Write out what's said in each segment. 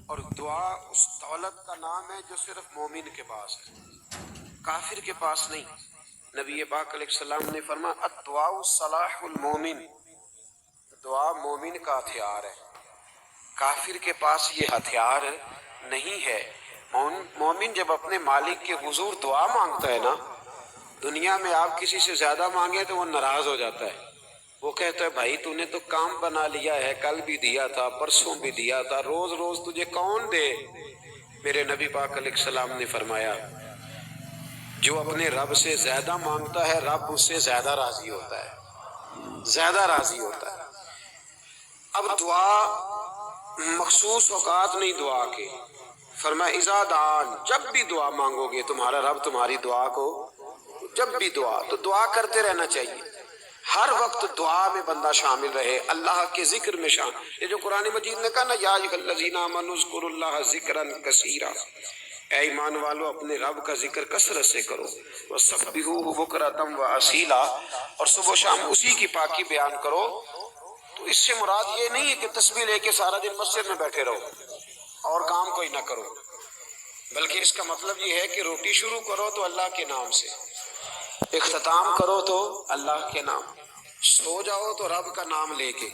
اور دعا اس دولت کا نام ہے جو صرف مومن کے پاس ہے، کافر کے پاس نہیں۔ نبی پاک علیہ السلام نے فرمایا الدعاء صلاح المومن، دعا مومن کا ہتھیار ہے، کافر کے پاس یہ ہتھیار نہیں ہے۔ مومن جب اپنے مالک کے حضور دعا مانگتا ہے نا، دنیا میں آپ کسی سے زیادہ مانگے تو وہ ناراض ہو جاتا ہے، وہ کہتا ہے بھائی تو نے تو کام بنا لیا ہے، کل بھی دیا تھا، پرسوں بھی دیا تھا، روز روز تجھے کون دے؟ میرے نبی پاک علیہ السلام نے فرمایا جو اپنے رب سے زیادہ مانگتا ہے رب اس سے زیادہ راضی ہوتا ہے، زیادہ راضی ہوتا ہے۔ اب دعا مخصوص اوقات نہیں دعا کے، فرمایا اذا دعان، جب بھی دعا مانگو گے تمہارا رب تمہاری دعا کو، جب بھی دعا تو دعا کرتے رہنا چاہیے، ہر وقت دعا میں بندہ شامل رہے، اللہ کے ذکر میں شامل۔ یہ جو قرآن مجید نے کہا نا یا ایھا الذین آمنوا اذکروا اللہ ذکرا کثیرا، اے ایمان والو اپنے رب کا ذکر کثرت سے کرو، وسبحوہ بکرۃ واصیلا، اور صبح و شام اسی کی پاکی بیان کرو۔ تو اس سے مراد یہ نہیں ہے کہ تسبیح لے کے سارا دن مسجد میں بیٹھے رہو اور کام کوئی نہ کرو، بلکہ اس کا مطلب یہ ہے کہ روٹی شروع کرو تو اللہ کے نام سے، اختتام کرو تو اللہ کے نام، سو جاؤ تو رب کا نام لے کے،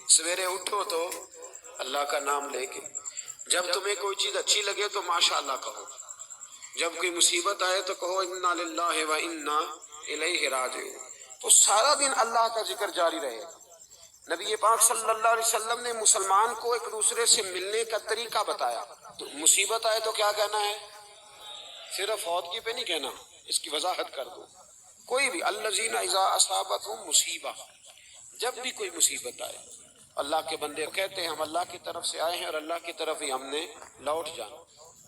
سویرے اٹھو تو اللہ کا نام لے کے، جب تمہیں کوئی چیز اچھی لگے تو ماشاءاللہ کہو، جب کوئی مصیبت آئے تو کہو انا للہ و انا الیہ راجعون، تو سارا دن اللہ کا ذکر جاری رہے گا۔ نبی پاک صلی اللہ علیہ وسلم نے مسلمان کو ایک دوسرے سے ملنے کا طریقہ بتایا، تو مصیبت آئے تو کیا کہنا ہے؟ صرف فوتگی پہ نہیں کہنا، اس کی وضاحت کر دو، کوئی بھی الذین اذا اصابتهم مصیبہ، جب بھی کوئی مصیبت آئے، اللہ کے بندے کہتے ہیں ہم اللہ کی طرف سے آئے ہیں اور اللہ کی طرف ہی ہم نے لوٹ جانا۔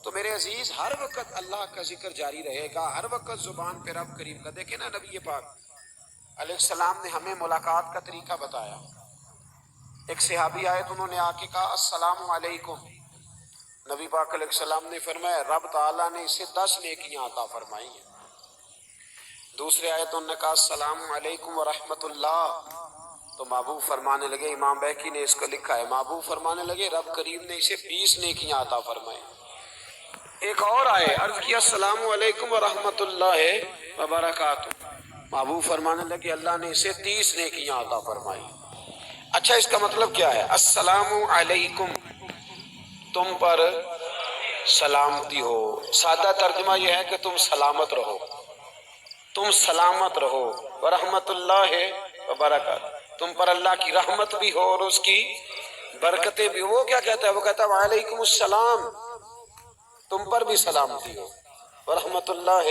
تو میرے عزیز ہر وقت اللہ کا ذکر جاری رہے گا، ہر وقت زبان پہ رب کریم کا۔ دیکھیں نا نبی پاک علیہ السلام نے ہمیں ملاقات کا طریقہ بتایا۔ ایک صحابی آئے تو انہوں نے آ کے کہا السلام علیکم، نبی پاک علیہ السلام نے فرمایا رب تعالیٰ نے اسے 10 نیکیاں عطا فرمائی ہیں۔ دوسرے آئے تو انہوں نے کہا السلام علیکم ورحمۃ اللہ، تو محبوب فرمانے لگے، امام بیہقی نے اس کو لکھا ہے، محبوب فرمانے لگے رب کریم نے اسے 20 نیکیاں عطا فرمائی۔ ایک اور آئے، عرض کیا السلام علیکم ورحمۃ اللہ وبرکاتہ، محبوب فرمانے لگے اللہ نے اسے 30 نیکیاں عطا فرمائی۔ اچھا اس کا مطلب کیا ہے؟ السلام علیکم، تم پر سلامتی ہو، سادہ ترجمہ یہ ہے کہ تم سلامت رہو، تم سلامت رہو، ورحمۃ اللہ وبرکاتہ، تم پر اللہ کی رحمت بھی ہو اور اس کی برکتیں بھی ہو۔ وہ کیا کہتا ہے؟ وہ کہتا ہے وعلیکم السلام، تم پر بھی سلامتی ہو، ورحمۃ اللہ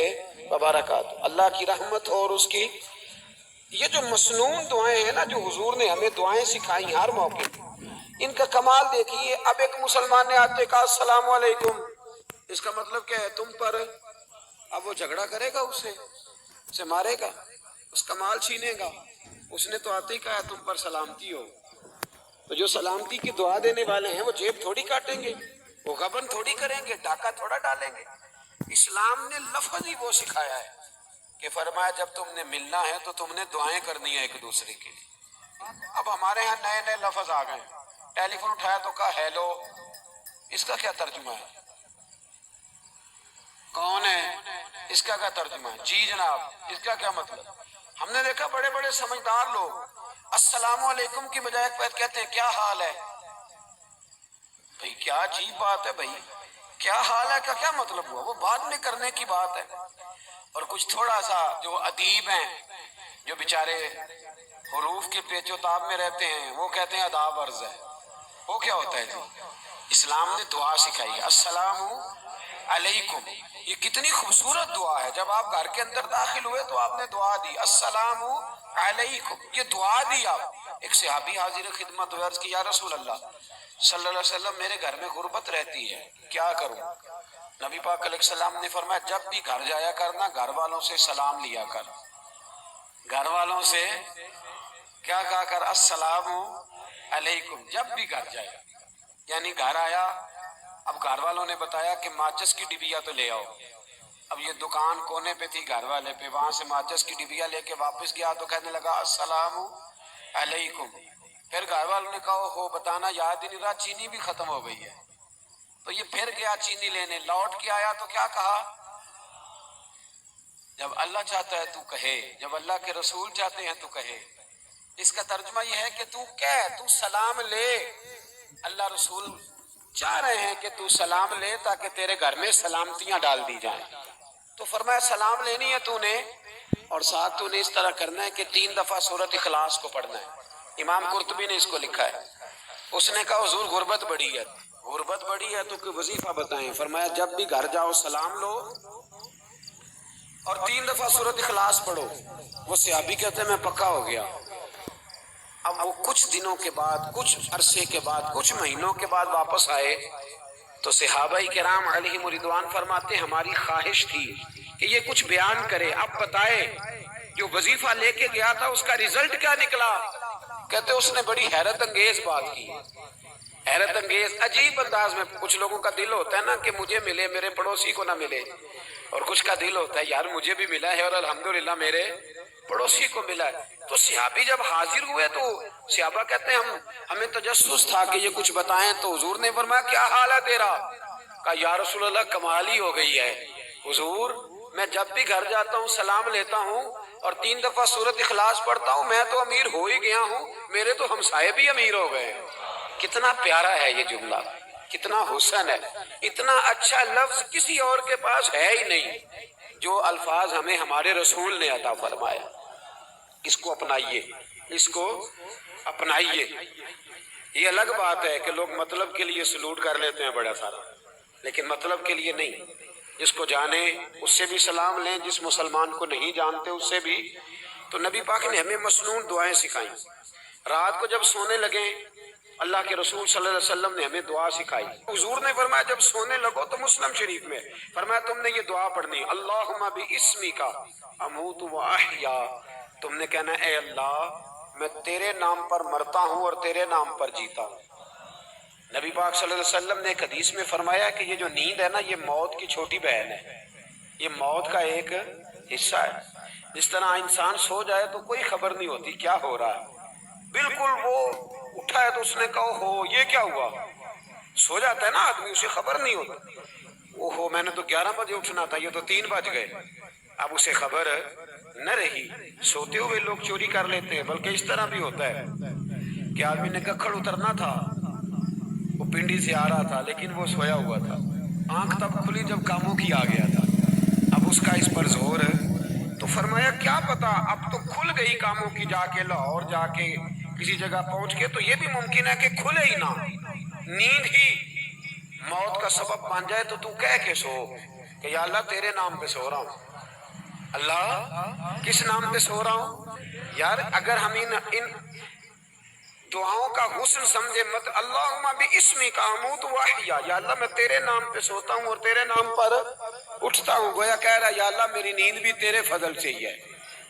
وبرکاتہ، اللہ کی رحمت ہو اور اس کی۔ یہ جو مسنون دعائیں ہیں نا جو حضور نے ہمیں دعائیں سکھائی ہر موقع پہ، ان کا کمال دیکھیے۔ اب ایک مسلمان نے آتے کہا السلام علیکم، اس کا مطلب کیا ہے؟ تم پر، اب وہ جھگڑا کرے گا اس سے، اسے مارے گا، اس کا مال چھینے گا؟ اس نے تو آتے ہی کہا تم پر سلامتی ہو۔ تو جو سلامتی کی دعا دینے والے ہیں وہ جیب تھوڑی کاٹیں گے، وہ غبن تھوڑی کریں گے، ڈاکہ تھوڑا ڈالیں گے۔ اسلام نے لفظ ہی وہ سکھایا ہے کہ فرمایا جب تم نے ملنا ہے تو تم نے دعائیں کرنی ہے ایک دوسرے کے لیے۔ اب ہمارے ہاں نئے نئے لفظ آ گئے، ٹیلی فون اٹھایا تو کہا ہیلو، اس کا کیا ترجمہ ہے؟ کون ہے؟ اس کا کیا ترجمہ ہے؟ جی جناب، اس کا کیا مطلب؟ ہم نے دیکھا بڑے بڑے سمجھدار لوگ السلام علیکم کی بجائے کہتے ہیں کیا حال ہے؟ بھئی کیا عجیب بات ہے بھئی، کیا حال ہے کا کیا مطلب ہوا؟ وہ بعد میں کرنے کی بات ہے۔ اور کچھ تھوڑا سا جو ادیب ہیں، جو بیچارے حروف کے پیچ و تاب میں رہتے ہیں، وہ کہتے ہیں آداب عرض ہے۔ وہ کیا ہوتا ہے جی؟ اسلام نے دعا سکھائی ہے السلام علیکم، یہ کتنی خوبصورت دعا ہے۔ جب آپ گھر کے اندر داخل ہوئے تو آپ نے دعا دی السلام علیکم، یہ دعا دی آپ۔ ایک صحابی حاضر خدمت ہوئے، عرض کی یا رسول اللہ صلی اللہ علیہ وسلم میرے گھر میں غربت رہتی ہے، کیا کروں؟ نبی پاک علیہ السلام نے فرمایا جب بھی گھر جایا کرنا گھر والوں سے سلام لیا کر، گھر والوں سے کیا کہا کر؟ السلام علیکم، جب بھی گھر جائے۔ یعنی گھر آیا، اب گھر والوں نے بتایا کہ ماچس کی ڈبیا تو لے آؤ، اب یہ دکان کونے پہ تھی گھر والے پہ، وہاں سے ماچس کی ڈبیا لے کے واپس گیا تو کہنے لگا السلام علیکم۔ پھر گھر والوں نے کہا ہو بتانا یاد ہی نہیں رہا چینی بھی ختم ہو گئی ہے، تو یہ پھر گیا چینی لینے، لوٹ کے آیا تو کیا کہا؟ جب اللہ چاہتا ہے تو کہے، جب اللہ کے رسول چاہتے ہیں تو کہے۔ اس کا ترجمہ یہ ہے کہ تو کہہ، تو سلام لے۔ اللہ رسول چاہ رہے ہیں کہ تو سلام لے تاکہ تیرے گھر میں سلامتیاں ڈال دی جائیں۔ تو فرمایا سلام لینی ہے تو نے، اور ساتھ تو نے اس طرح کرنا ہے کہ 3 دفعہ سورۃ اخلاص کو پڑھنا ہے۔ امام قرطبی نے اس کو لکھا ہے۔ اس نے کہا حضور غربت بڑی ہے، غربت بڑی ہے تو کوئی وظیفہ بتائیں۔ فرمایا جب بھی گھر جاؤ سلام لو اور 3 دفعہ سورۃ اخلاص پڑھو۔ وہ صحابی کہتے ہیں میں پکا ہو گیا۔ اب وہ کچھ دنوں کے بعد، کچھ عرصے کے بعد، کچھ مہینوں کے بعد واپس آئے تو صحابہ کرام علیہم رضوان فرماتے ہماری خواہش تھی کہ یہ کچھ بیان کرے، اب بتائے جو وظیفہ لے کے گیا تھا اس کا رزلٹ کیا نکلا؟ کہتے اس نے بڑی حیرت انگیز بات کی، حیرت انگیز عجیب انداز میں۔ کچھ لوگوں کا دل ہوتا ہے نا کہ مجھے ملے میرے پڑوسی کو نہ ملے، اور کچھ کا دل ہوتا ہے یار مجھے بھی ملا ہے اور الحمدللہ میرے پڑوسی کو ملا ہے۔ تو صحابی جب حاضر ہوئے تو صحابہ کہتے ہیں ہمیں تجسس تھا کہ یہ کچھ بتائیں، تو حضور نے فرمایا کیا حال ہے تیرا؟ کہا یا رسول اللہ کمال ہی ہو گئی ہے حضور، میں جب بھی گھر جاتا ہوں سلام لیتا ہوں اور 3 دفعہ سورۃ اخلاص پڑھتا ہوں، میں تو امیر ہو ہی گیا ہوں، میرے تو ہمسائے بھی امیر ہو گئے۔ کتنا پیارا ہے یہ جملہ، کتنا حسن ہے، اتنا اچھا لفظ کسی اور کے پاس ہے ہی نہیں جو الفاظ ہمیں ہمارے رسول نے عطا فرمایا۔ اس کو اپنائیے، اس کو اپنائیے۔ یہ الگ بات ہے کہ لوگ مطلب کے لیے سلوٹ کر لیتے ہیں بڑا سارا، لیکن مطلب کے لیے نہیں۔ جس کو جانے اس سے بھی سلام لیں، جس مسلمان کو نہیں جانتے اس سے بھی۔ تو نبی پاک نے ہمیں مسنون دعائیں سکھائیں۔ رات کو جب سونے لگیں اللہ کے رسول صلی اللہ علیہ وسلم نے ہمیں دعا سکھائی۔ حضور نے فرمایا جب سونے لگو تو مسلم شریف میں فرمایا تم نے یہ دعا پڑھنی، اللہم باسمک اموت و احیا۔ تم نے کہنا اے اللہ میں تیرے نام پر مرتا ہوں اور تیرے نام پر جیتا ہوں۔ نبی پاک صلی اللہ علیہ وسلم نے ایک حدیث میں فرمایا کہ یہ جو نیند ہے نا یہ موت کی چھوٹی بہن ہے، یہ موت کا ایک حصہ ہے۔ جس طرح انسان سو جائے تو کوئی خبر نہیں ہوتی کیا ہو رہا ہے، بالکل وہ اٹھا ہے تو اس نے کہا ہو یہ کیا ہوا، سو جاتا ہے نا آدمی اسے خبر نہیں ہوتی، اوہو میں نے تو 11 بجے اٹھنا تھا یہ تو 3 بج گئے، اب اسے خبر نہ رہی۔ سوتے ہوئے لوگ چوری کر لیتے ہیں، بلکہ اس طرح بھی ہوتا ہے کہ آدمی نے ککڑ اترنا تھا، وہ پنڈی سے آ رہا تھا لیکن وہ سویا ہوا تھا، آنکھ تب کھلی جب کاموں کی آ گیا تھا، اب اس کا اس پر زور ہے۔ تو فرمایا کیا پتا اب تو کھل گئی کاموں کی، جا کے لاہور جا کے کسی جگہ پہنچ کے، تو یہ بھی ممکن ہے کہ کھلے ہی نہ، نیند ہی موت کا سبب بن جائے۔ تو تو کہہ کے سو کہ یا اللہ تیرے نام پہ سو رہا ہوں، اللہ کس نام پہ سو رہا ہوں؟ یار اگر ہم ان دعاؤں کا حسن سمجھے مت، اللہم باسمک اموت و احیا، یا اللہ میں تیرے نام پہ سوتا ہوں اور تیرے نام پر اٹھتا ہوں، گویا کہہ رہا یا اللہ میری نیند بھی تیرے فضل سے ہی ہے،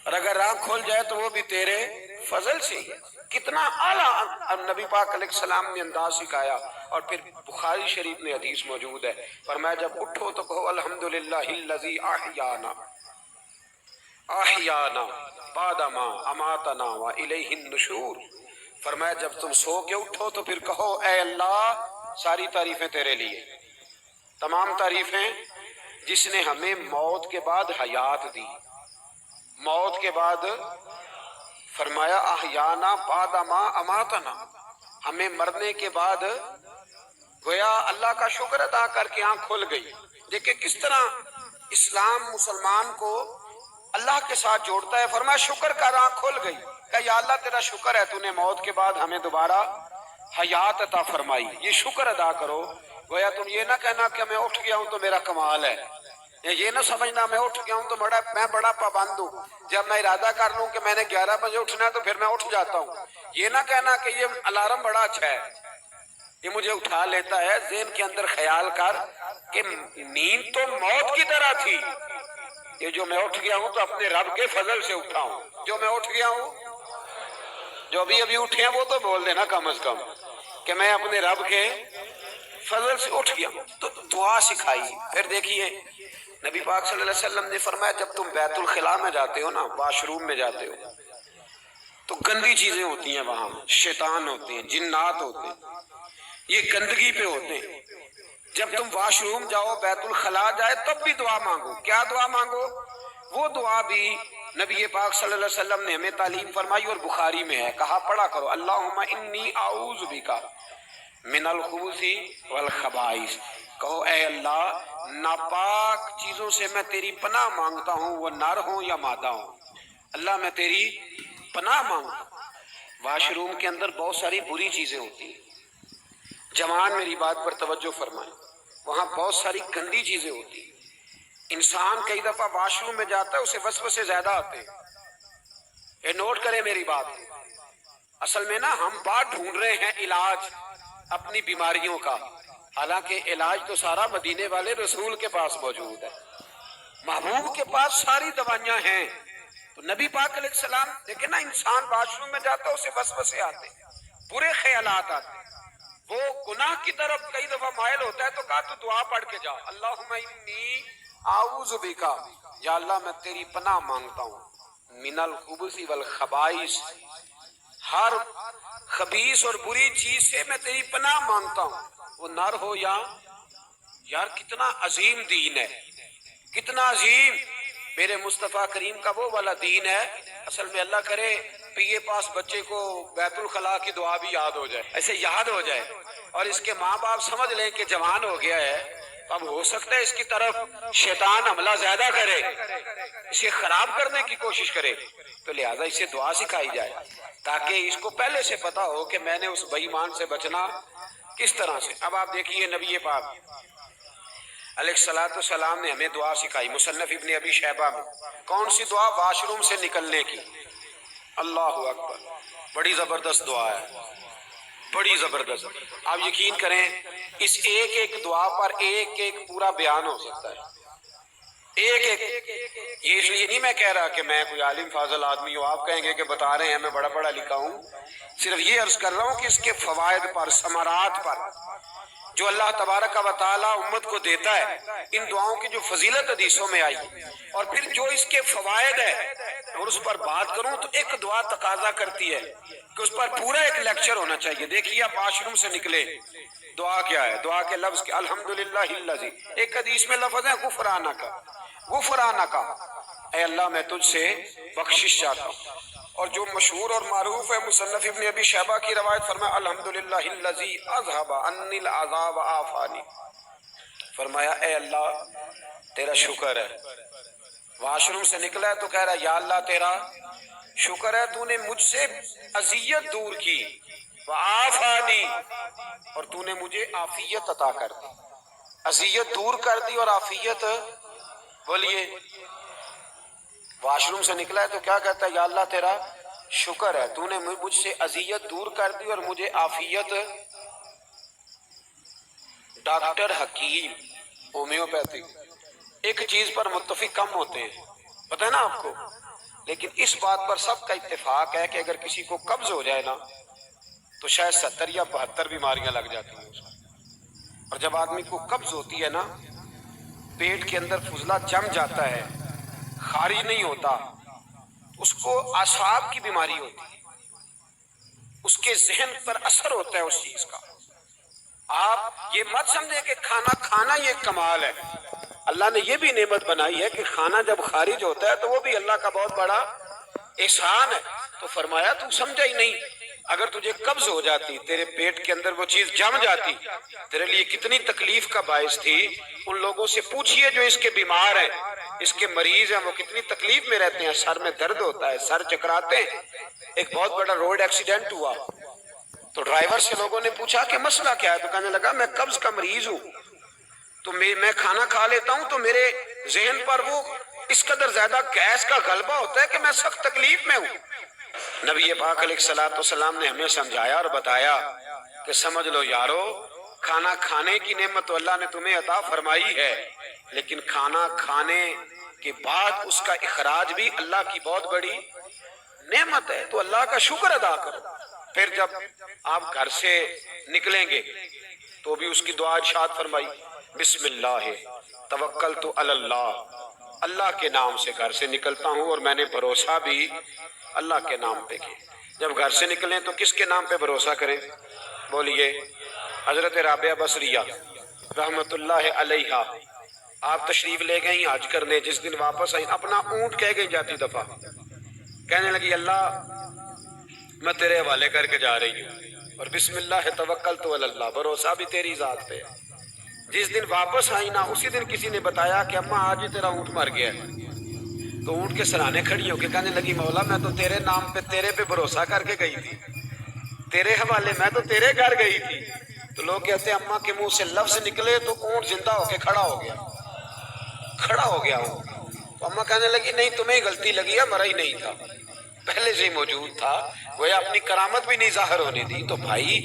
اور اگر آنکھ کھل جائے تو وہ بھی تیرے فضل سے ہی ہے۔ کتنا اعلیٰ نبی پاک علیہ السلام نے انداز سکھایا۔ اور پھر بخاری شریف میں حدیث موجود ہے، فرمایا جب اٹھو تو کہو الحمدللہ الذی احیانا احیانا بعد ما اماتنا والیہ النشور۔ فرمایا جب تم سو کے اٹھو تو پھر کہو اے اللہ ساری تعریفیں تیرے لیے، تمام تعریفیں جس نے ہمیں موت کے بعد حیات دی، موت کے بعد فرمایا احیانا بعد ما اماتنا، ہمیں مرنے کے بعد گویا اللہ کا شکر ادا کر کے آنکھ کھل گئی۔ دیکھیں کس طرح اسلام مسلمان کو اللہ کے ساتھ جوڑتا ہے۔ فرمایا شکر کر، آنکھ کھل گئی، کہ یا اللہ تیرا شکر ہے تو نے موت کے بعد ہمیں دوبارہ حیات عطا فرمائی، یہ شکر ادا کرو۔ گویا تم یہ نہ کہنا کہ میں اٹھ گیا ہوں تو میرا کمال ہے، یہ نہ سمجھنا میں اٹھ گیا ہوں تو میں بڑا پابند ہوں، جب میں ارادہ کر لوں کہ میں نے 11 بجے اٹھنا ہے تو پھر میں اٹھ جاتا ہوں۔ یہ نہ کہنا کہ یہ الارم بڑا اچھا ہے، یہ مجھے اٹھا لیتا ہے۔ ذہن کے اندر خیال کر کہ نیند تو موت کی طرح تھی، یہ جو میں اٹھ گیا ہوں تو اپنے رب کے فضل سے اٹھا ہوں، جو میں اٹھ گیا ہوں، جو ابھی اٹھے ہیں وہ تو بول دینا کم از کم کہ میں اپنے رب کے فضل سے اٹھ گیا ہوں۔ تو دعا سکھائی۔ پھر دیکھیے نبی پاک صلی اللہ علیہ وسلم نے فرمایا جب تم بیت الخلاء میں جاتے ہو نا، واش روم میں جاتے ہو، تو گندی چیزیں ہوتی ہیں وہاں، شیطان ہوتے ہیں، جنات ہوتے ہیں، یہ گندگی پہ ہوتے ہیں، جب تم واش روم جاؤ، بیت الخلا جائے، تب بھی دعا مانگو۔ کیا دعا مانگو؟ وہ دعا بھی نبی پاک صلی اللہ علیہ وسلم نے ہمیں تعلیم فرمائی اور بخاری میں ہے، کہا پڑھا کرو اللہم انی اعوذ بک من الخبث والخبائث۔ کہو اے اللہ، ناپاک چیزوں سے میں تیری پناہ مانگتا ہوں، وہ نر ہوں یا مادہ ہوں۔ اللہ میں تیری پناہ مانگتا ہوں۔ واش روم کے اندر بہت ساری بری چیزیں ہوتی ہیں، جوان میری بات پر توجہ فرمائیں، وہاں بہت ساری گندی چیزیں ہوتی ہیں۔ انسان کئی دفعہ واش روم میں جاتا ہے، اسے وسوسے زیادہ آتے ہیں۔ یہ نوٹ کریں میری بات۔ اصل میں نا ہم بات ڈھونڈ رہے ہیں علاج اپنی بیماریوں کا، حالانکہ علاج تو سارا مدینے والے رسول کے پاس موجود ہے، محبوب کے پاس ساری دوائیاں ہیں۔ تو نبی پاک علیہ السلام دیکھیں نا، انسان واش روم میں جاتا ہے، اسے وسوسے آتے ہیں، برے خیالات آتے ہیں، وہ گناہ کی طرف کئی دفعہ مائل ہوتا ہے، تو کہا تو دعا پڑھ کے جا، اللہم انی اعوذ بکا، یا اللہ میں تیری پناہ مانگتا ہوں، من الخبث والخبائث، ہر خبیث اور بری چیز سے میں تیری پناہ مانگتا ہوں، وہ نر ہو یا یار کتنا عظیم دین ہے، کتنا عظیم میرے مصطفیٰ کریم کا وہ والا دین ہے۔ اصل میں اللہ کرے پی اے پاس بچے کو بیت الخلا کی دعا بھی یاد ہو جائے، ایسے یاد ہو جائے، اور اس کے ماں باپ سمجھ لیں کہ جوان ہو گیا ہے، اب ہو سکتا ہے اس کی طرف شیطان حملہ زیادہ کرے، اسے خراب کرنے کی کوشش کرے، تو لہٰذا اسے دعا سکھائی جائے تاکہ اس کو پہلے سے پتا ہو کہ میں نے اس بے ایمان سے بچنا کس طرح سے۔ اب آپ دیکھیے نبی پاک علیہ الصلوۃ والسلام نے ہمیں دعا سکھائی، مصنف ابن ابی شیبہ میں۔ کون سی دعا؟ واش روم سے نکلنے کی۔ اللہ اکبر، بڑی زبردست دعا ہے، بڑی زبردست۔ آپ یقین کریں اس ایک ایک دعا پر ایک ایک پورا بیان ہو سکتا ہے، ایک ایک۔ یہ اس لیے نہیں میں کہہ رہا کہ میں کوئی عالم فاضل آدمی ہوں، آپ کہیں گے کہ بتا رہے ہیں میں بڑا پڑھا لکھا ہوں، صرف یہ عرض کر رہا ہوں کہ اس کے فوائد پر، ثمرات پر جو اللہ تبارک و تعالیٰ امت کو دیتا ہے، ان دعاؤں کی جو فضیلت حدیثوں میں آئی، اور پھر جو اس کے فوائد ہے، اور اس پر بات کروں تو ایک دعا تقاضا کرتی ہے کہ اس پر پورا ایک لیکچر ہونا چاہیے۔ دیکھیے آپ واش روم سے نکلے، دعا کیا ہے؟ دعا کے لفظ کے الحمدللہ الذی، ایک حدیث میں لفظ ہے غفرانک، غفرانک، اے اللہ میں تجھ سے بخشش چاہتا ہوں۔ اور جو مشہور اور معروف ہے مصنف ابن ابی شیبہ کی روایت، فرمایا الحمدللہ الذی اذھب عنی العذاب وعافانی، فرمایا اے اللہ تیرا شکر ہے، واش روم سے نکلا ہے تو کہہ رہا ہے یا اللہ تیرا شکر ہے، تو نے مجھ سے اذیت دور کی، وعافانی، اور تو نے مجھے عافیت عطا کر دی، اذیت دور کر دی اور عافیت۔ بولیے، واش روم سے نکلا ہے تو کیا کہتا ہے؟ یا اللہ تیرا شکر ہے، تو نے مجھ سے اذیت دور کر دی اور مجھے عافیت۔ ڈاکٹر حکیم ہومیوپیتھی ایک چیز پر متفق کم ہوتے ہیں، پتہ ہے نا آپ کو، لیکن اس بات پر سب کا اتفاق ہے کہ اگر کسی کو قبض ہو جائے نا تو شاید 70 یا 72 بیماریاں لگ جاتی ہیں اس کو۔ اور جب آدمی کو قبض ہوتی ہے نا، پیٹ کے اندر فضلہ جم جاتا ہے، خارج نہیں ہوتا، اس کو اعصاب کی بیماری ہوتی ہے، اس کے ذہن پر اثر ہوتا ہے اس چیز کا۔ آپ یہ مت سمجھیں کہ کھانا کھانا یہ کمال ہے، اللہ نے یہ بھی نعمت بنائی ہے کہ کھانا جب خارج ہوتا ہے تو وہ بھی اللہ کا بہت بڑا احسان ہے۔ تو فرمایا تو سمجھا ہی نہیں، اگر تجھے قبض ہو جاتی، تیرے پیٹ کے اندر وہ چیز جم جاتی، تیرے لیے کتنی تکلیف کا باعث تھی۔ ان لوگوں سے پوچھئے جو اس کے بیمار ہیں، اس کے مریض ہیں، وہ کتنی تکلیف میں رہتے ہیں، سر میں درد ہوتا ہے، سر چکراتے ہیں۔ ایک بہت بڑا روڈ ایکسیڈنٹ ہوا تو ڈرائیور سے لوگوں نے پوچھا کہ مسئلہ کیا ہے، تو کہنے لگا میں قبض کا مریض ہوں، تو میں کھانا کھا لیتا ہوں تو میرے ذہن پر وہ اس قدر زیادہ گیس کا غلبہ ہوتا ہے کہ میں سخت تکلیف میں ہوں۔ نبی پاک علیہ الصلوۃ والسلام نے ہمیں سمجھایا اور بتایا کہ سمجھ لو یارو، کھانا کھانے کی نعمت تو اللہ نے تمہیں عطا فرمائی ہے، لیکن کھانا کھانے کے بعد اس کا اخراج بھی اللہ کی بہت بڑی نعمت ہے، تو اللہ کا شکر ادا کرو۔ پھر جب آپ گھر سے نکلیں گے تو بھی اس کی دعا ارشاد فرمائی، بسم اللہ توکلت علی اللہ، اللہ کے نام سے گھر سے نکلتا ہوں اور میں نے بھروسہ بھی اللہ کے نام پہ کیا۔ جب گھر سے نکلیں تو کس کے نام پہ بھروسہ کریں؟ بولیے، حضرت رابعہ بصریہ رحمت اللہ علیہا، آپ تشریف لے گئی حج کرنے، جس دن واپس آئی اپنا اونٹ کہہ گئی جاتی دفعہ، کہنے لگی اللہ میں تیرے حوالے کر کے جا رہی ہوں، اور بسم اللہ توکلت علی اللہ، بھروسہ بھی تیری ذات پہ ہے۔ جس دن واپس آئی نا اسی دن کسی نے بتایا کہ اماں آج ہی تیرا اونٹ مر گیا ہے، تو اونٹ کے سرانے کھڑی ہو کے کہنے لگی مولا میں تو تیرے نام پہ تیرے پہ بھروسہ کر کے گئی تھی، تیرے حوالے میں تو تیرے گھر گئی تھی۔ تو لوگ کہتے ہیں اماں کے منہ سے لفظ نکلے تو اونٹ زندہ ہو کے کھڑا ہو گیا، کھڑا ہو گیا اونٹ۔ تو اماں کہنے لگی نہیں تمہیں غلطی لگی ہے، مرا ہی نہیں تھا، پہلے سے ہی موجود تھا، گویا اپنی کرامت بھی نہیں ظاہر ہونے دی۔ تو بھائی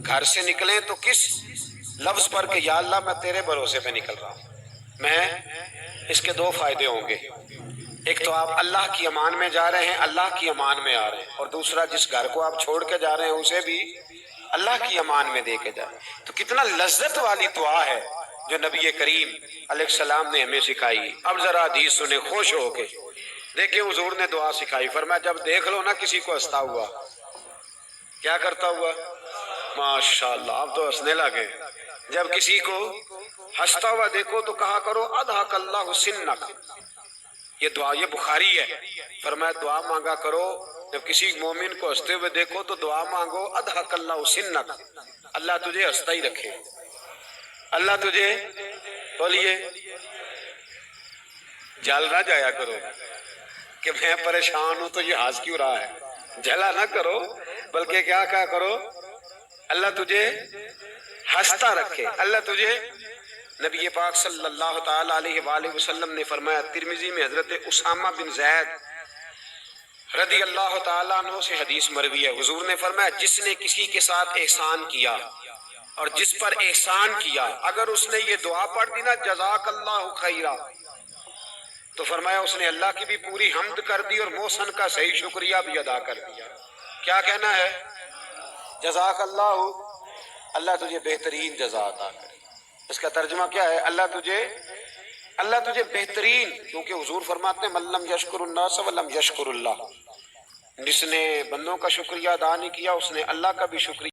گھر سے نکلیں تو کس لفظ پر کہ یا اللہ میں تیرے بھروسے پہ نکل رہا ہوں، میں اس کے دو فائدے ہوں گے، ایک تو آپ اللہ کی امان میں جا رہے ہیں، اللہ کی امان میں آ رہے ہیں، اور دوسرا جس گھر کو آپ چھوڑ کے جا رہے ہیں اسے بھی اللہ کی امان میں دے کے جائیں۔ تو کتنا لذت والی دعا ہے جو نبی کریم علیہ السلام نے ہمیں سکھائی۔ اب ذرا حدیث سنیں خوش ہو کے، دیکھیں حضور نے دعا سکھائی، فرمایا جب دیکھ لو نا کسی کو ہنستا ہوا، کیا کرتا ہوا؟ ماشاءاللہ آپ تو ہنسنے لگے۔ جب کسی کو ہنستا ہوا دیکھو تو کہا کرو اضحک اللہ سنک، یہ دعا یہ بخاری ہے، فرمایا دعا مانگا کرو جب کسی مومن کو ہنستے ہوئے دیکھو تو دعا مانگو اضحک اللہ سنک، اللہ تجھے ہنستا ہی رکھے، اللہ تجھے، بولیے، جل نہ جایا کرو کہ میں پریشان ہوں تو یہ ہنس کیوں رہا ہے، جلا نہ کرو، بلکہ کیا کہا کرو اللہ تجھے ہنستا رکھے، اللہ تجھے۔ نبی پاک صلی اللہ تعالی علیہ وآلہ وسلم نے فرمایا، ترمذی میں حضرت اسامہ بن زید رضی اللہ تعالیٰ عنہ سے حدیث مروی ہے، حضور نے فرمایا جس نے کسی کے ساتھ احسان کیا اور جس پر احسان کیا، اگر اس نے یہ دعا پڑھ دی نا جزاک اللہ خیرا، تو فرمایا اس نے اللہ کی بھی پوری حمد کر دی اور محسن کا صحیح شکریہ بھی ادا کر دیا۔ کیا کہنا ہے؟ جزاک اللہ، اللہ تجھے بہترین جزا عطا کرے۔ اس کا ترجمہ کیا ہے؟ اللہ تجھے بہترین، کیونکہ حضور فرماتے ہیں من لم یشکر الناس ولم یشکر اللہ، جس نے بندوں کا شکریہ ادا نہیں کیا اس نے اللہ کا بھی شکریہ